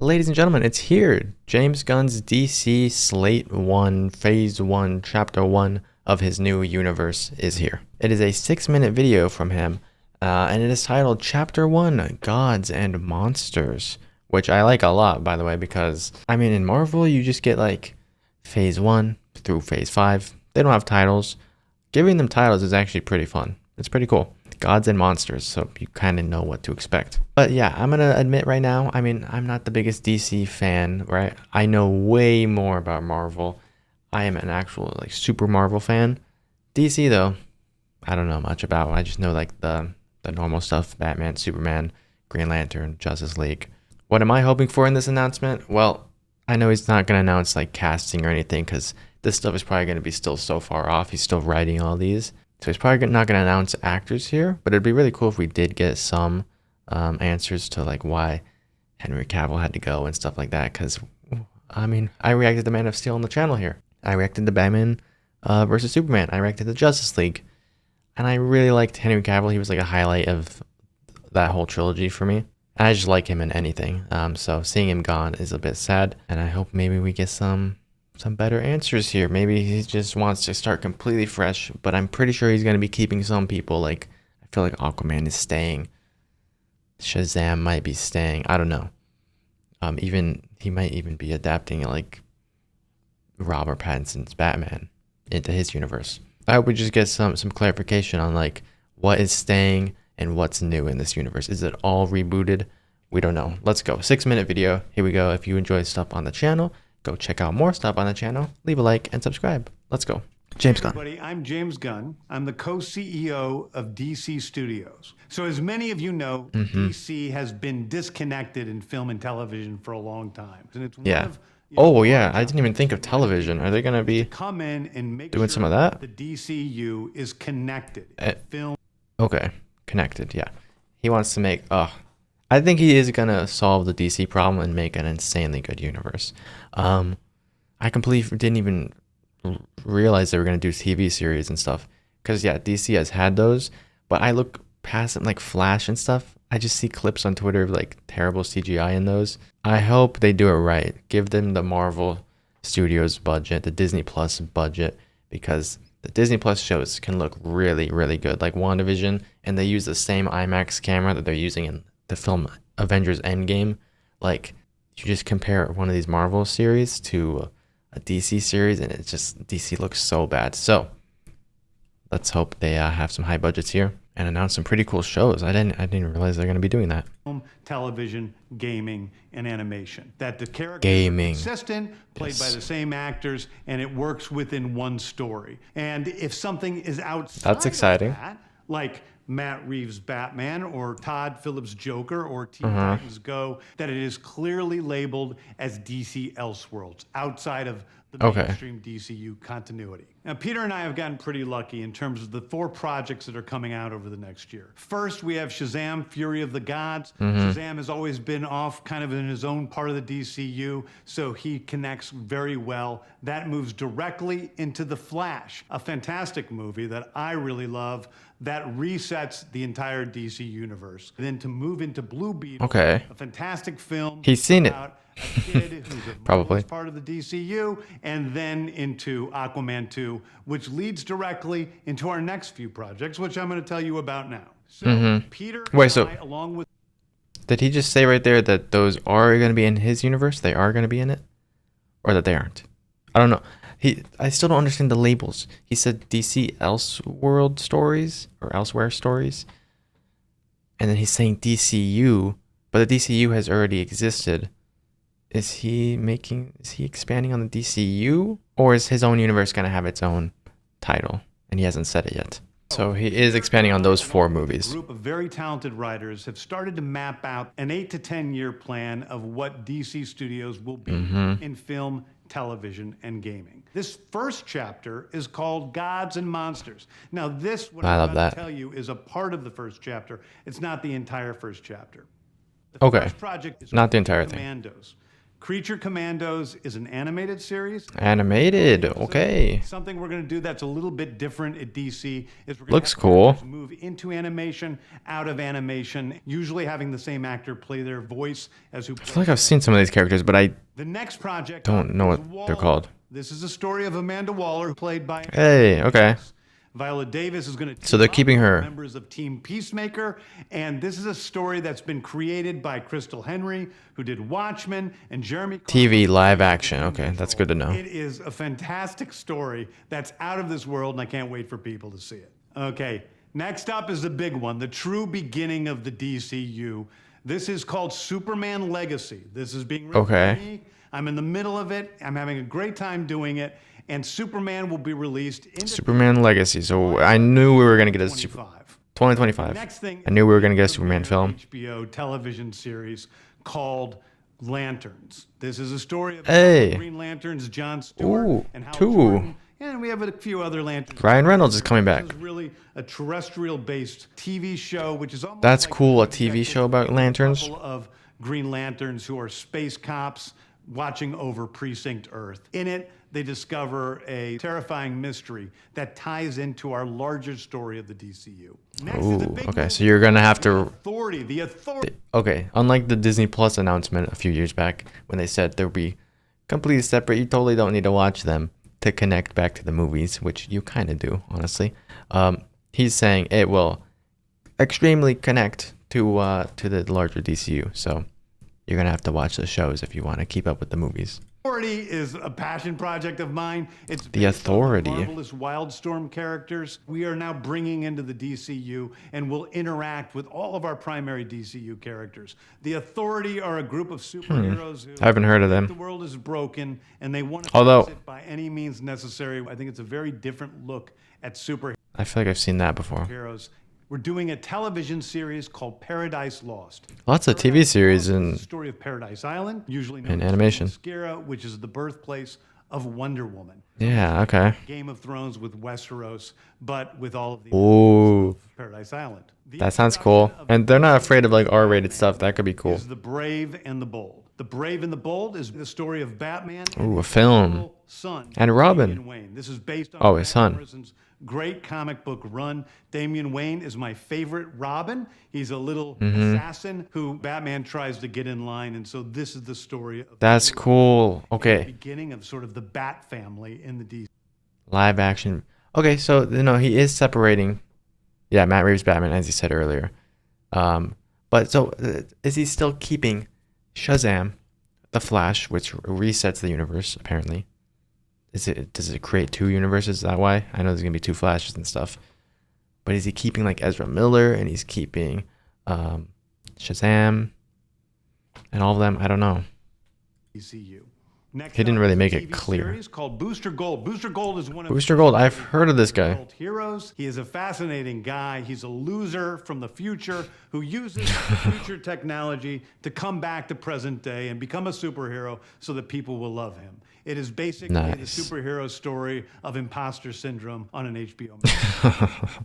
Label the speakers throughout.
Speaker 1: Ladies and gentlemen, it's here. James Gunn's DC Slate 1, Phase 1, Chapter 1 of his new universe is here. It is a 6-minute video from him, and it is titled Chapter 1, Gods and Monsters, which I like a lot, by the way, because, I mean, in Marvel, you just get, like, Phase 1 through Phase 5. They don't have titles. Giving them titles is actually pretty fun. It's pretty cool. Gods and monsters, so you kind of know what to expect. But yeah, I'm gonna admit right now, I mean, I'm not the biggest DC fan, right? I know way more about Marvel. I am an actual like super Marvel fan. DC though, I don't know much about. I just know like the normal stuff: Batman, Superman, Green Lantern, Justice League. What am I hoping for in this announcement? Well, I know he's not gonna announce like casting or anything because this stuff is probably gonna be still so far off. He's still writing all these. So he's probably not going to announce actors here, but it'd be really cool if we did get some answers to like why Henry Cavill had to go and stuff like that. Because, I mean, I reacted to Man of Steel on the channel here. I reacted to Batman versus Superman. I reacted to Justice League. And I really liked Henry Cavill. He was like a highlight of that whole trilogy for me. And I just like him in anything. So seeing him gone is a bit sad. And I hope maybe we get some better answers here. Maybe he just wants to start completely fresh, but I'm pretty sure he's going to be keeping some people. Like, I feel like Aquaman is staying. Shazam might be staying. I don't know. He might even be adapting like Robert Pattinson's Batman into his universe. I hope we just get some clarification on like what is staying and what's new in this universe. Is it all rebooted? We don't know. Let's go. 6-minute video. Here we go. If you enjoy stuff on the channel, go check out more stuff on the channel, leave a like, and subscribe. Let's go. James Gunn.
Speaker 2: Hey everybody, I'm James Gunn. I'm the co-CEO of DC Studios. So as many of you know, DC has been disconnected in film and television for a long time. And it's
Speaker 1: I didn't even think of television. Are they going to be
Speaker 2: come in and make
Speaker 1: doing
Speaker 2: sure
Speaker 1: some of that?
Speaker 2: The DCU is connected. Film.
Speaker 1: Okay, connected, yeah. He wants to make, I think he is going to solve the DC problem and make an insanely good universe. I completely didn't even realize they were going to do TV series and stuff. Because, yeah, DC has had those. But I look past it, like Flash and stuff. I just see clips on Twitter of, like, terrible CGI in those. I hope they do it right. Give them the Marvel Studios budget, the Disney Plus budget. Because the Disney Plus shows can look really, really good. Like WandaVision. And they use the same IMAX camera that they're using in the film Avengers Endgame. Like, you just compare one of these Marvel series to a DC series, and it's just DC looks so bad. So let's hope they have some high budgets here and announce some pretty cool shows. I didn't realize they're going to be doing that.
Speaker 2: Film, television, gaming, and animation. That the characters
Speaker 1: Gaming.
Speaker 2: are consistent, played by the same actors, and it works within one story. And if something is outside
Speaker 1: That's exciting.
Speaker 2: of that, like Matt Reeves' Batman or Todd Phillips' Joker or Teen Titans Go, that it is clearly labeled as DC Elseworlds, outside of the mainstream DCU continuity. Now, Peter and I have gotten pretty lucky in terms of the 4 projects that are coming out over the next year. First, we have Shazam, Fury of the Gods. Shazam has always been off kind of in his own part of the DCU, so he connects very well. That moves directly into The Flash, a fantastic movie that I really love that resets the entire DC universe. Then to move into Blue Beetle, a fantastic film.
Speaker 1: He's seen it.
Speaker 2: A kid who's
Speaker 1: Probably
Speaker 2: part of the DCU, and then into Aquaman 2, which leads directly into our next few projects, which I'm going to tell you about now. So Peter and I, along with...
Speaker 1: Did he just say right there that those are going to be in his universe? They are going to be in it? Or that they aren't? I don't know. I still don't understand the labels. He said DC Elseworld stories or Elsewhere stories. And then he's saying DCU, but the DCU has already existed. Is he expanding on the DCU, or is his own universe going to have its own title? And he hasn't said it yet. So he is expanding on those 4 movies.
Speaker 2: A group of very talented writers have started to map out an 8 to 10 year plan of what DC Studios will be in film, television, and gaming. This first chapter is called Gods and Monsters. Now this, what I'm about to tell you, is a part of the first chapter. It's not the entire first chapter. The first project is
Speaker 1: not the entire
Speaker 2: Commandos. Creature Commandos is an animated series.
Speaker 1: Animated, okay.
Speaker 2: Something we're going to do that's a little bit different at DC is we're going
Speaker 1: Looks
Speaker 2: to
Speaker 1: cool.
Speaker 2: move into animation, out of animation, usually having the same actor play their voice as who.
Speaker 1: I feel like I've seen some of these characters, but I
Speaker 2: The next project
Speaker 1: don't know what they're called.
Speaker 2: This is a story of Amanda Waller, played by.
Speaker 1: Hey, okay.
Speaker 2: Viola Davis is going to.
Speaker 1: So they're keeping her.
Speaker 2: Members of Team Peacemaker, and this is a story that's been created by Crystal Henry, who did Watchmen, and Jeremy.
Speaker 1: TV live action. Okay, that's good to know.
Speaker 2: It is a fantastic story that's out of this world, and I can't wait for people to see it. Okay, next up is the big one, the true beginning of the DCU. This is called Superman Legacy. This is being written by me. I'm in the middle of it. I'm having a great time doing it. And Superman will be released in
Speaker 1: Superman Legacy. So I knew we were going to get a 2025.
Speaker 2: Next thing,
Speaker 1: I knew we were going to get a Superman film.
Speaker 2: HBO television series called Lanterns. This is a story of Green Lanterns, John Stewart, and Hal Jordan. And we have a few other lanterns.
Speaker 1: Ryan Reynolds is coming back.
Speaker 2: This is really a terrestrial-based TV show, which is almost
Speaker 1: That's
Speaker 2: like
Speaker 1: cool, a TV show about lanterns.
Speaker 2: A couple of Green Lanterns who are space cops watching over Precinct Earth. In it, they discover a terrifying mystery that ties into our larger story of the DCU.
Speaker 1: Okay, so you're gonna have to.
Speaker 2: The Authority.
Speaker 1: Okay, unlike the Disney Plus announcement a few years back when they said they'll be completely separate, you totally don't need to watch them to connect back to the movies, which you kind of do, honestly. He's saying it will extremely connect to the larger DCU, so you're gonna have to watch the shows if you want to keep up with the movies.
Speaker 2: Authority is a passion project of mine. It's
Speaker 1: The Authority.
Speaker 2: Marvelous Wildstorm characters we are now bringing into the DCU and will interact with all of our primary DCU characters. The Authority are a group of superheroes who
Speaker 1: I haven't heard of them.
Speaker 2: The world is broken and they want to
Speaker 1: Although
Speaker 2: fix it by any means necessary. I think it's a very different look at superheroes.
Speaker 1: I feel like I've seen that before.
Speaker 2: We're doing a television series called Paradise Lost.
Speaker 1: Lots of TV series and
Speaker 2: the story of Paradise Island, usually known
Speaker 1: and
Speaker 2: as
Speaker 1: animation.
Speaker 2: Themyscira, which is the birthplace of Wonder Woman.
Speaker 1: Yeah, okay.
Speaker 2: Game of Thrones with Westeros, but with all of the
Speaker 1: Ooh,
Speaker 2: Paradise Island.
Speaker 1: that sounds cool. And they're not afraid of like R-rated stuff. That could be cool.
Speaker 2: Is The Brave and the Bold. The Brave and the Bold is the story of Batman
Speaker 1: Ooh, a film.
Speaker 2: son
Speaker 1: And Robin.
Speaker 2: Damian Wayne. This is based on
Speaker 1: Oh, his son.
Speaker 2: Morrison's great comic book run. Damian Wayne is my favorite Robin. He's a little assassin who Batman tries to get in line, and so this is the story of
Speaker 1: That's cool.
Speaker 2: the
Speaker 1: Okay,
Speaker 2: beginning of sort of the Bat family in the DC.
Speaker 1: live action. Okay, so he is separating. Yeah, Matt Reeves' Batman, as you said earlier. But so is he still keeping Shazam, the Flash, which resets the universe apparently? Does it create two universes? Is that why? I know there's gonna be two Flashes and stuff. But is he keeping like Ezra Miller and he's keeping Shazam and all of them? I don't know.
Speaker 2: DCU. Next
Speaker 1: He didn't
Speaker 2: up
Speaker 1: really
Speaker 2: is a
Speaker 1: make it
Speaker 2: TV
Speaker 1: clear.
Speaker 2: series called Booster Gold. Booster Gold is one of
Speaker 1: Booster Gold, I've heard of this guy.
Speaker 2: world heroes. He is a fascinating guy. He's a loser from the future who uses future technology to come back to present day and become a superhero so that people will love him. It is basically the superhero story of imposter syndrome on an HBO Max.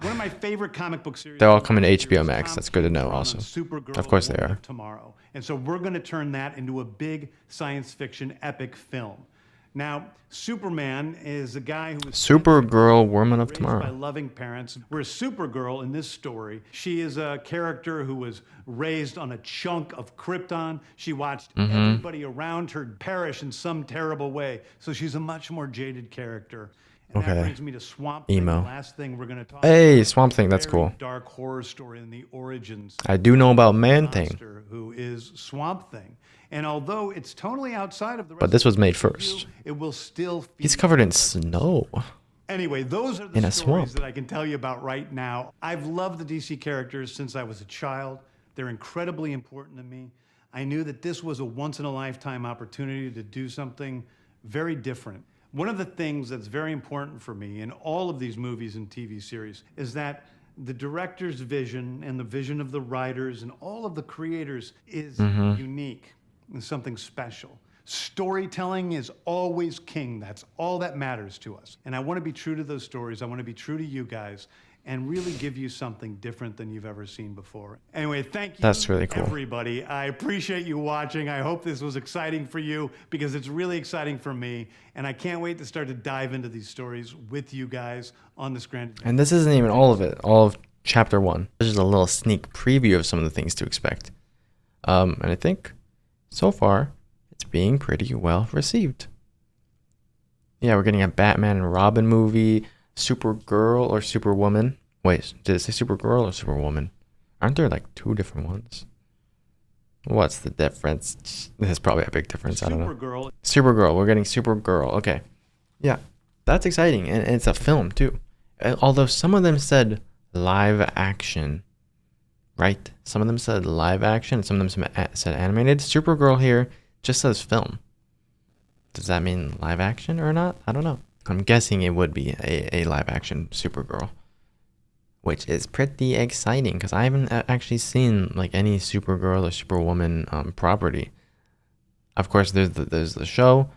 Speaker 2: One of my favorite comic book series.
Speaker 1: They're all coming to HBO Max. That's good to know also.
Speaker 2: Supergirl,
Speaker 1: Of course they
Speaker 2: Woman
Speaker 1: are.
Speaker 2: of Tomorrow. And so we're going to turn that into a big science fiction epic film. Now, Superman is a guy who is
Speaker 1: Supergirl, Woman of
Speaker 2: raised
Speaker 1: Tomorrow.
Speaker 2: by loving parents. Whereas Supergirl in this story, she is a character who was raised on a chunk of Krypton. She watched everybody around her perish in some terrible way. So she's a much more jaded character. And that brings me to Swamp Thing,
Speaker 1: Emo.
Speaker 2: the last thing we're going to talk
Speaker 1: Hey,
Speaker 2: about.
Speaker 1: Swamp Thing, that's
Speaker 2: Very
Speaker 1: cool.
Speaker 2: Dark horror story in the origins.
Speaker 1: I do know about Man-Thing.
Speaker 2: Monster who is Swamp Thing. And although it's totally outside of the rest
Speaker 1: But this was
Speaker 2: of the
Speaker 1: made
Speaker 2: DCU,
Speaker 1: first.
Speaker 2: it will still
Speaker 1: He's covered in snow.
Speaker 2: Anyway, those are the
Speaker 1: In a
Speaker 2: stories
Speaker 1: swamp.
Speaker 2: that I can tell you about right now. I've loved the DC characters since I was a child. They're incredibly important to me. I knew that this was a once-in-a-lifetime opportunity to do something very different. One of the things that's very important for me in all of these movies and TV series is that the director's vision and the vision of the writers and all of the creators is unique and something special. Storytelling is always king. That's all that matters to us. And I want to be true to those stories. I want to be true to you guys. and really give you something different than you've ever seen before. Anyway, thank you,
Speaker 1: That's really cool.
Speaker 2: everybody. I appreciate you watching. I hope this was exciting for you because it's really exciting for me. And I can't wait to start to dive into these stories with you guys on this grand.
Speaker 1: And this isn't even all of it, all of chapter 1. This is a little sneak preview of some of the things to expect. And I think so far it's being pretty well received. Yeah, we're getting a Batman and Robin movie, Supergirl or Superwoman. Wait, did it say Supergirl or Superwoman? Aren't there like 2 different ones? What's the difference? There's probably a big difference. I don't know. Supergirl. We're getting Supergirl. Okay. Yeah, that's exciting. And it's a film too. Although some of them said live action, right? Some of them said live action. Some of them said animated. Supergirl here just says film. Does that mean live action or not? I don't know. I'm guessing it would be a live action Supergirl, which is pretty exciting because I haven't actually seen like any Supergirl or Superwoman property. Of course, there's the show,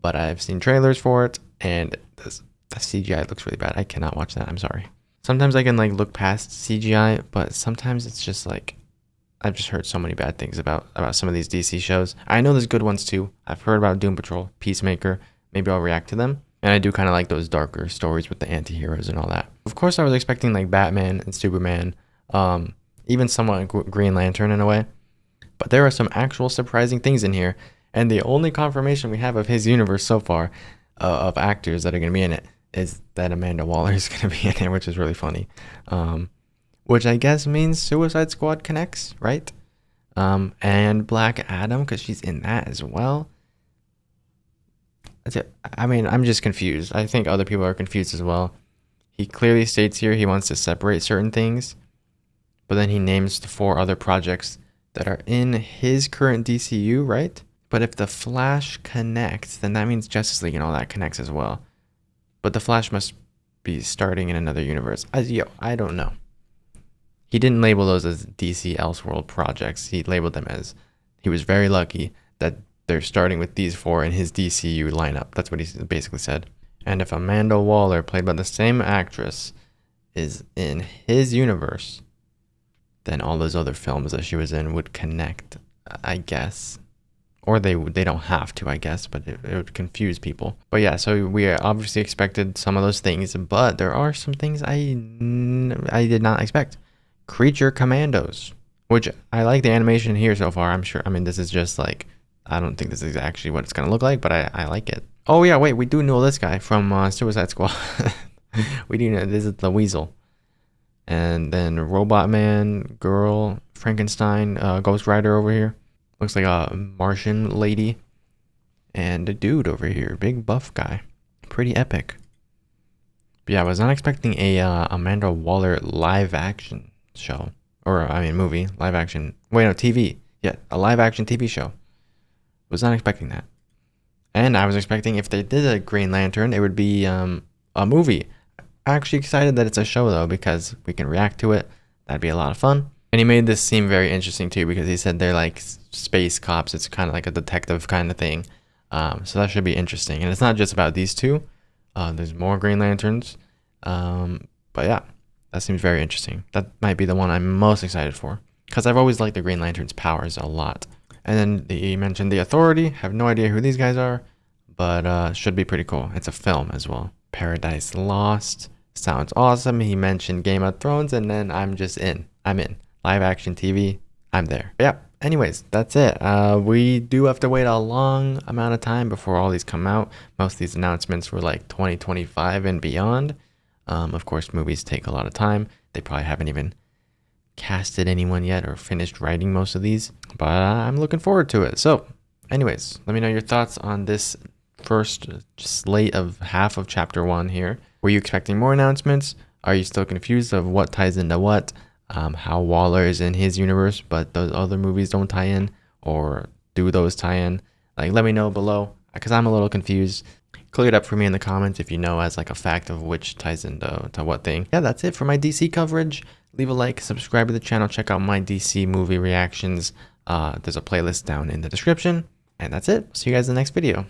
Speaker 1: but I've seen trailers for it, and the CGI looks really bad. I cannot watch that. I'm sorry. Sometimes I can like look past CGI, but sometimes it's just like I've just heard so many bad things about some of these DC shows. I know there's good ones too. I've heard about Doom Patrol, Peacemaker. Maybe I'll react to them. And I do kind of like those darker stories with the anti-heroes and all that. Of course, I was expecting like Batman and Superman, even somewhat Green Lantern in a way. But there are some actual surprising things in here. And the only confirmation we have of his universe so far, of actors that are going to be in it, is that Amanda Waller is going to be in it, which is really funny. Which I guess means Suicide Squad connects, right? And Black Adam, because she's in that as well. That's it. I mean, I'm just confused. I think other people are confused as well. He clearly states here he wants to separate certain things, but then he names the 4 other projects that are in his current DCU, right? But if the Flash connects, then that means Justice League and all that connects as well. But the Flash must be starting in another universe. I don't know. He didn't label those as DC Elseworld projects. He labeled them as, he was very lucky that they're starting with these 4 in his DCU lineup. That's what he basically said. And if Amanda Waller, played by the same actress, is in his universe, then all those other films that she was in would connect, I guess. Or they don't have to, I guess, but it would confuse people. But yeah, so we obviously expected some of those things, but there are some things I did not expect. Creature Commandos, which I like the animation here so far. I'm sure, I mean, this is just like, I don't think this is actually what it's going to look like, but I like it. Oh yeah, wait, we do know this guy from Suicide Squad. We do know this is the Weasel. And then Robot Man, Girl, Frankenstein, Ghost Rider over here. Looks like a Martian lady. And a dude over here, big buff guy. Pretty epic. But yeah, I was not expecting a Amanda Waller live action show. Or, I mean, movie, live action. Wait, no, TV. Yeah, a live action TV show. Was not expecting that. And I was expecting if they did a Green Lantern, it would be a movie. I'm actually excited that it's a show though, because we can react to it. That'd be a lot of fun. And he made this seem very interesting too, because he said they're like space cops. It's kind of like a detective kind of thing. So that should be interesting. And it's not just about these 2. There's more Green Lanterns. But yeah, that seems very interesting. That might be the one I'm most excited for, because I've always liked the Green Lantern's powers a lot. And then he mentioned the Authority. Have no idea who these guys are, but should be pretty cool. It's a film as well. Paradise Lost. Sounds awesome. He mentioned Game of Thrones, and then I'm just in. I'm in. Live action TV. I'm there. But yeah, anyways, that's it. We do have to wait a long amount of time before all these come out. Most of these announcements were like 2025 and beyond. Of course, movies take a lot of time. They probably haven't even casted anyone yet or finished writing most of these, but I'm looking forward to it. So anyways, let me know your thoughts on this first slate of half of chapter 1 here. Were you expecting more announcements? Are you still confused of what ties into what? How Waller is in his universe but those other movies don't tie in, or do those tie in? Like, let me know below, because I'm a little confused. Clear it up for me in the comments if you know as like a fact of which ties into what thing. Yeah, that's it for my DC coverage. Leave a like, subscribe to the channel, check out my DC movie reactions. There's a playlist down in the description. And that's it. See you guys in the next video.